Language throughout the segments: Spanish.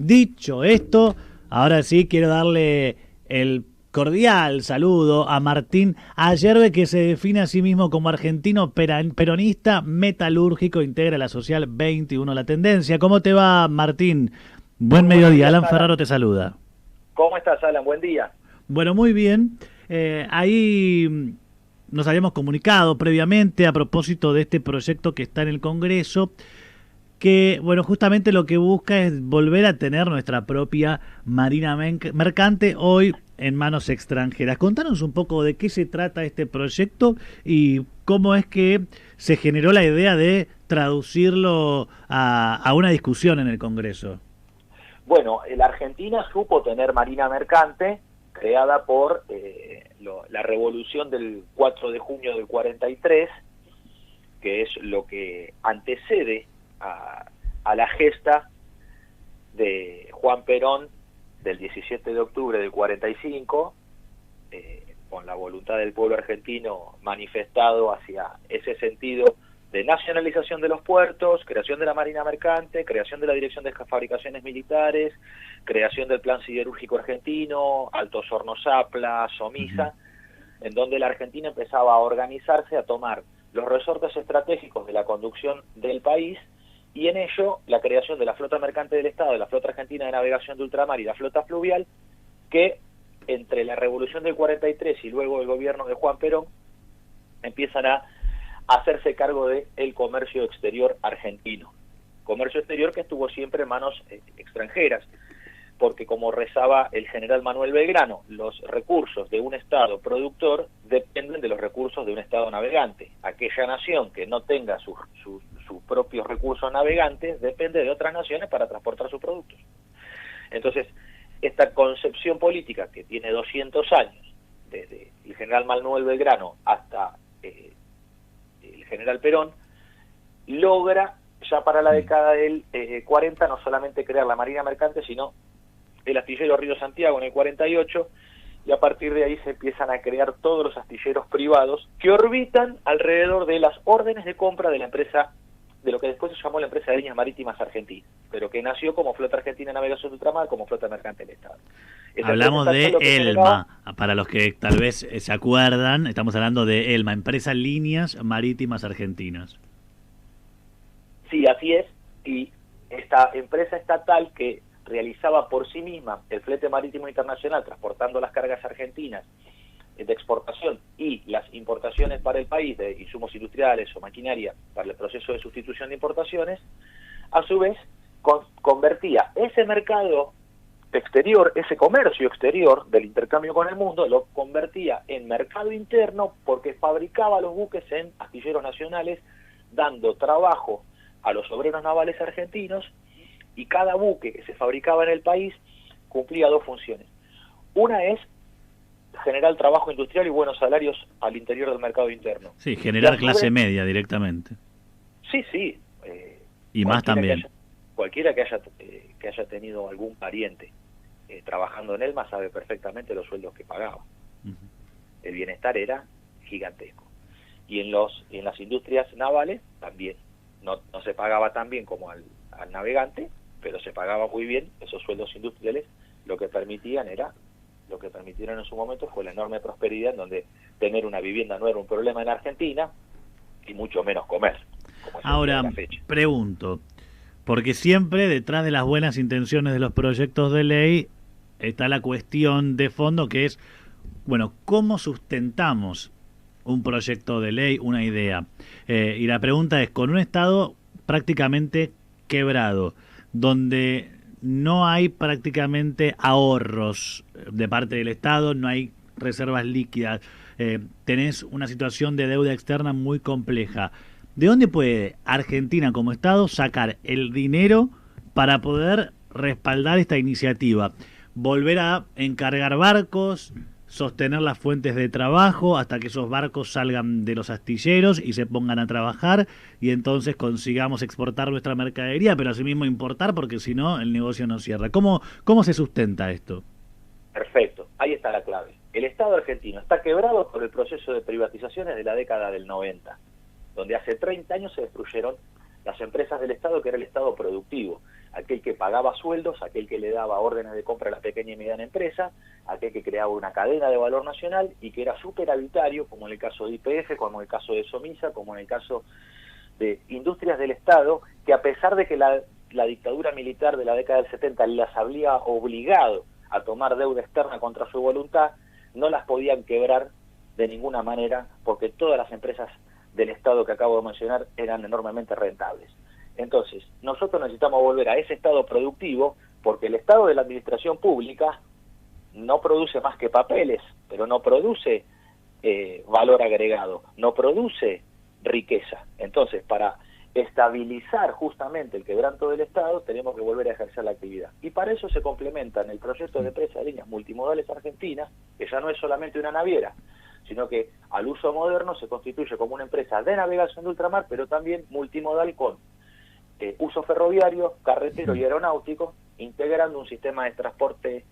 Dicho esto, ahora sí quiero darle el cordial saludo a Martín Ayerbe, que se define a sí mismo como argentino peronista metalúrgico, integra la Social 21 La Tendencia. ¿Cómo te va, Martín? Buen Muy buenos mediodía, días, Alan Alan. Ferraro te saluda. ¿Cómo estás, Alan? Buen día. Bueno, muy bien. Ahí nos habíamos comunicado previamente a propósito de este proyecto que está en el Congreso, que, bueno, justamente lo que busca es volver a tener nuestra propia marina mercante hoy en manos extranjeras. Contanos un poco de qué se trata este proyecto y cómo es que se generó la idea de traducirlo a una discusión en el Congreso. Bueno, la Argentina supo tener marina mercante creada por la revolución del 4 de junio del 43, que es lo que antecede a la gesta de Juan Perón del 17 de octubre del 45, con la voluntad del pueblo argentino manifestado hacia ese sentido de nacionalización de los puertos, creación de la marina mercante, creación de la Dirección de Fabricaciones Militares, creación del Plan Siderúrgico Argentino, Altos Hornos Zapla, Somisa, en donde la Argentina empezaba a organizarse, a tomar los resortes estratégicos de la conducción del país, y en ello la creación de la flota mercante del Estado, de la flota argentina de navegación de ultramar y la flota fluvial, que entre la revolución del 43 y luego el gobierno de Juan Perón empiezan a hacerse cargo del comercio exterior argentino. Comercio exterior que estuvo siempre en manos extranjeras, porque como rezaba el general Manuel Belgrano, los recursos de un Estado productor dependen de los recursos de un Estado navegante. Aquella nación que no tenga sus propios recursos navegantes depende de otras naciones para transportar sus productos. Entonces, esta concepción política que tiene 200 años, desde el general Manuel Belgrano hasta el general Perón, logra ya para la década del 40 no solamente crear la marina mercante, sino el astillero Río Santiago en el 48, y a partir de ahí se empiezan a crear todos los astilleros privados que orbitan alrededor de las órdenes de compra de la empresa, de lo que después se llamó la empresa de líneas marítimas argentina, pero que nació como Flota Argentina de Navegación de Ultramar, como Flota Mercante del Estado. Esa empresa Hablamos estatal de lo que generaba, ELMA, para los que tal vez se acuerdan, estamos hablando de ELMA, Empresa Líneas Marítimas Argentinas. sí, así es, y esta empresa estatal que realizaba por sí misma el flete marítimo internacional, transportando las cargas argentinas de exportación y las importaciones para el país de insumos industriales o maquinaria para el proceso de sustitución de importaciones, a su vez convertía ese mercado exterior, ese comercio exterior del intercambio con el mundo, lo convertía en mercado interno porque fabricaba los buques en astilleros nacionales, dando trabajo a los obreros navales argentinos, y cada buque que se fabricaba en el país cumplía dos funciones. Una es generar trabajo industrial y buenos salarios al interior del mercado interno. Sí, Y a generar su clase vez, media directamente. sí, sí, Y más cualquiera también. que haya tenido algún pariente trabajando en Elma sabe perfectamente los sueldos que pagaba. El bienestar era gigantesco. Y en las industrias navales también. No se pagaba tan bien como al navegante, pero se pagaba muy bien esos sueldos industriales. Lo que permitieron en su momento fue la enorme prosperidad, en donde tener una vivienda no era un problema en Argentina, y mucho menos comer, como es el día de Ahora, la fecha. pregunto, porque siempre detrás de las buenas intenciones de los proyectos de ley está la cuestión de fondo, que es, bueno, ¿cómo sustentamos un proyecto de ley, una idea? Y la pregunta es, con un Estado prácticamente quebrado, donde no hay prácticamente ahorros de parte del Estado, no hay reservas líquidas, tenés una situación de deuda externa muy compleja. ¿De dónde puede Argentina como Estado sacar el dinero para poder respaldar esta iniciativa? Volver a encargar barcos, sostener las fuentes de trabajo hasta que esos barcos salgan de los astilleros y se pongan a trabajar, y entonces consigamos exportar nuestra mercadería, pero asimismo importar, porque si no el negocio no cierra. ¿Cómo se sustenta esto? Perfecto, ahí está la clave. El Estado argentino está quebrado por el proceso de privatizaciones de la década del 90, donde hace 30 años se destruyeron las empresas del Estado, que era el Estado productivo, aquel que pagaba sueldos, aquel que le daba órdenes de compra a la pequeña y mediana empresa, aquel que creaba una cadena de valor nacional y que era superavitario, como en el caso de YPF, como en el caso de Somisa, como en el caso de industrias del Estado, que a pesar de que la dictadura militar de la década del 70 las había obligado a tomar deuda externa contra su voluntad, no las podían quebrar de ninguna manera, porque todas las empresas del Estado que acabo de mencionar eran enormemente rentables. Entonces, nosotros necesitamos volver a ese Estado productivo, porque el Estado de la administración pública no produce más que papeles, pero no produce valor agregado, no produce riqueza. Entonces, para estabilizar justamente el quebranto del Estado, tenemos que volver a ejercer la actividad. Y para eso se complementan el proyecto de presa de líneas multimodales argentinas, que ya no es solamente una naviera, sino que al uso moderno se constituye como una empresa de navegación de ultramar, pero también multimodal con uso ferroviario, carretero y aeronáutico, integrando un sistema de transporte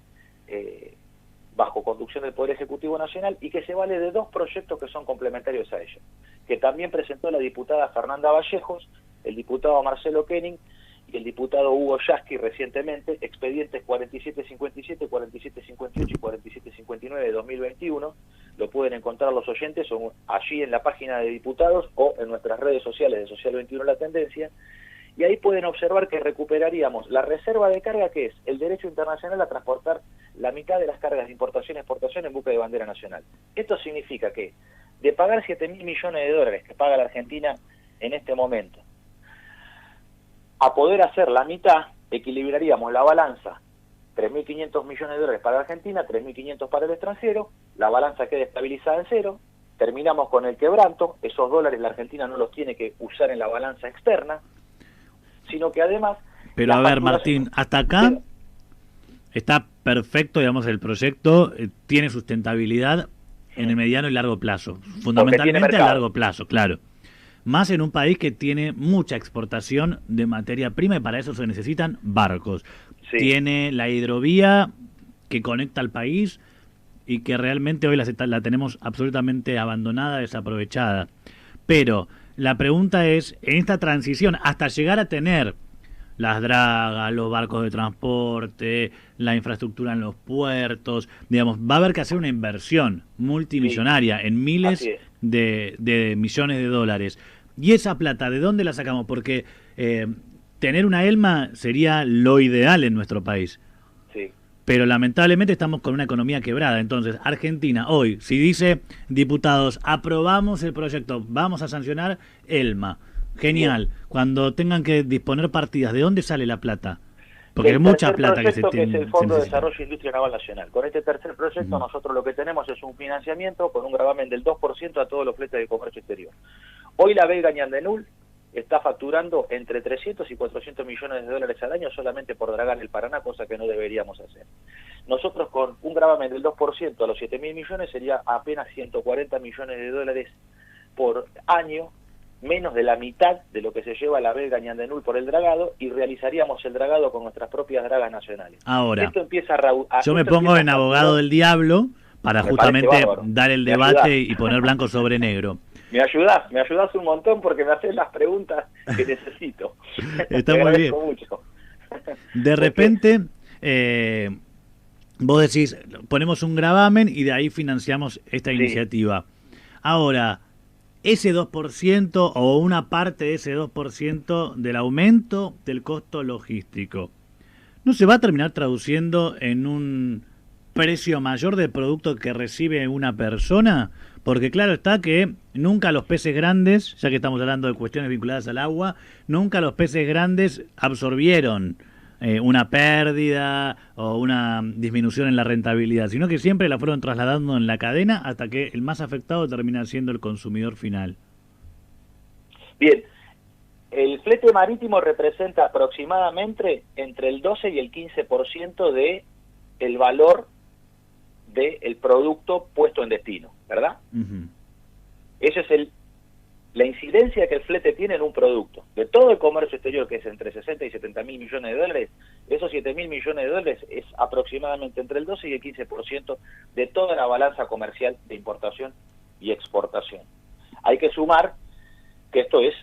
bajo conducción del Poder Ejecutivo Nacional y que se vale de dos proyectos que son complementarios a ello, que también presentó la diputada Fernanda Vallejos, el diputado Marcelo Kenning y el diputado Hugo Yasky recientemente, expedientes 4757, 4758 y 4759 de 2021, lo pueden encontrar los oyentes allí en la página de diputados o en nuestras redes sociales de Social 21 La Tendencia, y ahí pueden observar que recuperaríamos la reserva de carga, que es el derecho internacional a transportar la mitad de las cargas de importación y exportación en buque de bandera nacional. Esto significa que de pagar 7.000 millones de dólares que paga la Argentina en este momento, a poder hacer la mitad, equilibraríamos la balanza, 3.500 millones de dólares para la Argentina, 3.500 para el extranjero, la balanza queda estabilizada en cero, terminamos con el quebranto, esos dólares la Argentina no los tiene que usar en la balanza externa, sino que además... Pero a ver, Martín, hasta acá está perfecto, digamos, el proyecto tiene sustentabilidad en el mediano y largo plazo, fundamentalmente a largo plazo, claro. Más en un país que tiene mucha exportación de materia prima y para eso se necesitan barcos. Sí. Tiene la hidrovía que conecta al país y que realmente hoy la tenemos absolutamente abandonada, desaprovechada. Pero la pregunta es, en esta transición, hasta llegar a tener las dragas, los barcos de transporte, la infraestructura en los puertos, digamos, va a haber que hacer una inversión multimillonaria en miles de millones de dólares. Y esa plata, ¿de dónde la sacamos? Porque tener una ELMA sería lo ideal en nuestro país. Sí. Pero lamentablemente estamos con una economía quebrada. Entonces, Argentina hoy, si dice diputados, aprobamos el proyecto, vamos a sancionar ELMA, genial. Bien. Cuando tengan que disponer partidas, ¿de dónde sale la plata? Porque hay mucha plata que se tiene. Que es el Fondo de Desarrollo e Industria Naval Nacional. Con este tercer proyecto nosotros lo que tenemos es un financiamiento con un gravamen del 2% a todos los fletes de comercio exterior. Hoy la Vega Ñandenul está facturando entre 300 y 400 millones de dólares al año solamente por dragar el Paraná, cosa que no deberíamos hacer. Nosotros con un gravamen del 2% a los 7.000 millones sería apenas 140 millones de dólares por año, menos de la mitad de lo que se lleva la Vega Ñandenul por el dragado, y realizaríamos el dragado con nuestras propias dragas nacionales. Ahora, esto empieza yo me pongo en abogado del diablo para justamente dar el debate y poner blanco sobre negro. Me ayudás un montón porque me haces las preguntas que necesito. Está muy bien. Mucho. De repente, vos decís, ponemos un gravamen y de ahí financiamos esta iniciativa. Ahora, ese 2% o una parte de ese 2% del aumento del costo logístico, ¿no se va a terminar traduciendo en un precio mayor del producto que recibe una persona? Porque claro está que nunca los peces grandes, ya que estamos hablando de cuestiones vinculadas al agua, nunca los peces grandes absorbieron una pérdida o una disminución en la rentabilidad, sino que siempre la fueron trasladando en la cadena hasta que el más afectado termina siendo el consumidor final. Bien, el flete marítimo representa aproximadamente entre el 12 y el 15% de el valor del producto puesto en destino, ¿verdad? Esa es la incidencia que el flete tiene en un producto. De todo el comercio exterior, que es entre 60 y 70 mil millones de dólares, esos 7 mil millones de dólares es aproximadamente entre el 12 y el 15% de toda la balanza comercial de importación y exportación. Hay que sumar que esto es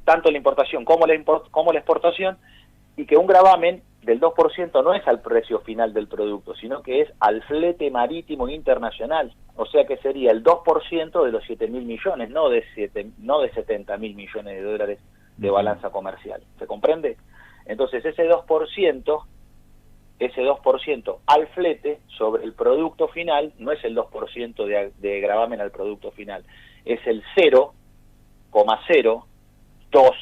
tanto la importación como como la exportación, y que un gravamen del 2% no es al precio final del producto, sino que es al flete marítimo internacional, o sea que sería el 2% de los 7.000 millones, no de 70.000 millones de dólares de balanza comercial. ¿Se comprende? Entonces ese 2% al flete sobre el producto final no es el 2% de gravamen al producto final, es el 0,02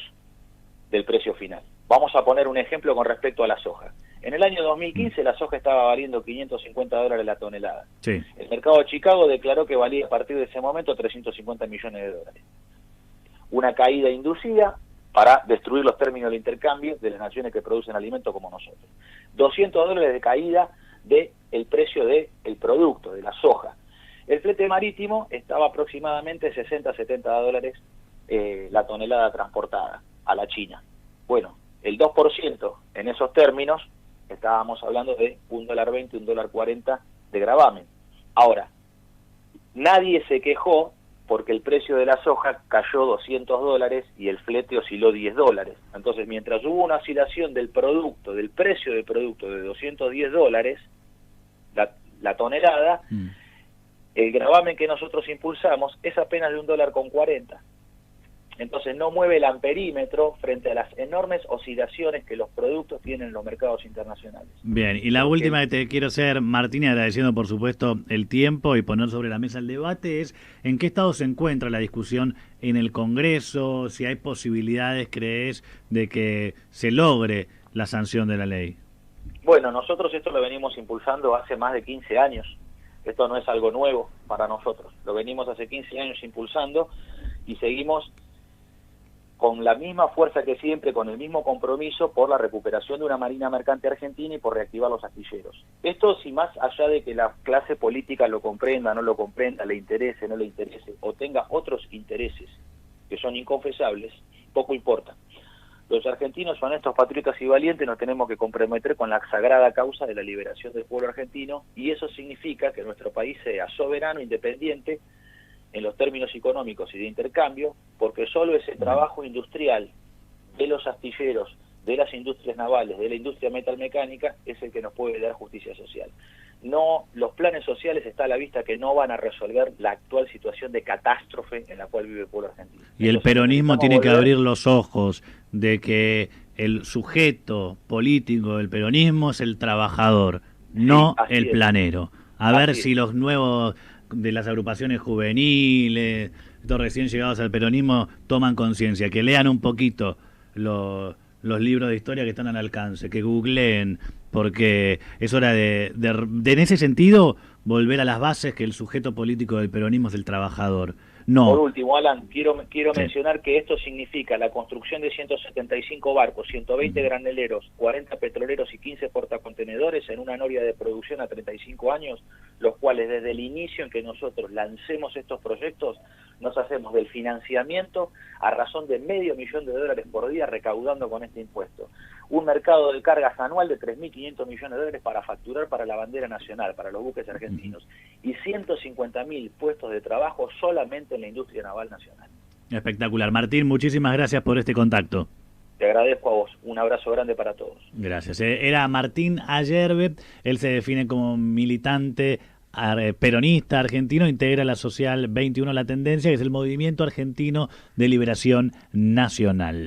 del precio final. Vamos a poner un ejemplo con respecto a la soja. En el año 2015 la soja estaba valiendo $550 la tonelada. Sí. El mercado de Chicago declaró que valía a partir de ese momento 350 millones de dólares. Una caída inducida para destruir los términos de intercambio de las naciones que producen alimentos como nosotros. $200 de caída del precio del producto, de la soja. El flete marítimo estaba aproximadamente $60-70 la tonelada transportada a la China. Bueno, el 2% en esos términos, estábamos hablando de $1.20, $1.40 de gravamen. Ahora, nadie se quejó porque el precio de la soja cayó $200 y el flete osciló $10. Entonces, mientras hubo una oscilación del precio del producto de $210, la tonelada, el gravamen que nosotros impulsamos es apenas de $1.40. Entonces no mueve el amperímetro frente a las enormes oscilaciones que los productos tienen en los mercados internacionales. Bien, y la última que te quiero hacer, Martín, agradeciendo por supuesto el tiempo y poner sobre la mesa el debate, es ¿en qué estado se encuentra la discusión en el Congreso? Si hay posibilidades, ¿crees, de que se logre la sanción de la ley? Bueno, nosotros esto lo venimos impulsando hace más de 15 años. Esto no es algo nuevo para nosotros. Lo venimos hace 15 años impulsando y seguimos con la misma fuerza que siempre, con el mismo compromiso por la recuperación de una marina mercante argentina y por reactivar los astilleros. Esto, si más allá de que la clase política lo comprenda, no lo comprenda, le interese, no le interese, o tenga otros intereses que son inconfesables, poco importa. Los argentinos, honestos, patriotas y valientes, nos tenemos que comprometer con la sagrada causa de la liberación del pueblo argentino, y eso significa que nuestro país sea soberano, independiente, en los términos económicos y de intercambio, porque solo ese trabajo industrial de los astilleros, de las industrias navales, de la industria metalmecánica, es el que nos puede dar justicia social. No, los planes sociales está a la vista que no van a resolver la actual situación de catástrofe en la cual vive el pueblo argentino. Y el peronismo tiene que abrir los ojos de que el sujeto político del peronismo es el trabajador, no el planero. A ver si los nuevos de las agrupaciones juveniles, estos recién llegados al peronismo, toman conciencia, que lean un poquito los libros de historia que están al alcance, que googleen, porque es hora de en ese sentido volver a las bases, que el sujeto político del peronismo es el trabajador. No. Por último, Alan, quiero mencionar que esto significa la construcción de 175 barcos, 120 graneleros, 40 petroleros y 15 portacontenedores en una noria de producción a 35 años, los cuales desde el inicio en que nosotros lancemos estos proyectos, nos hacemos del financiamiento a razón de $500.000 por día recaudando con este impuesto. Un mercado de cargas anual de $3.500 millones para facturar para la bandera nacional, para los buques argentinos, y 150.000 puestos de trabajo solamente en la industria naval nacional. Espectacular. Martín, muchísimas gracias por este contacto. Te agradezco a vos. Un abrazo grande para todos. Gracias. Era Martín Ayerbe. Él se define como militante peronista argentino, integra la Social 21 La Tendencia, que es el Movimiento Argentino de Liberación Nacional.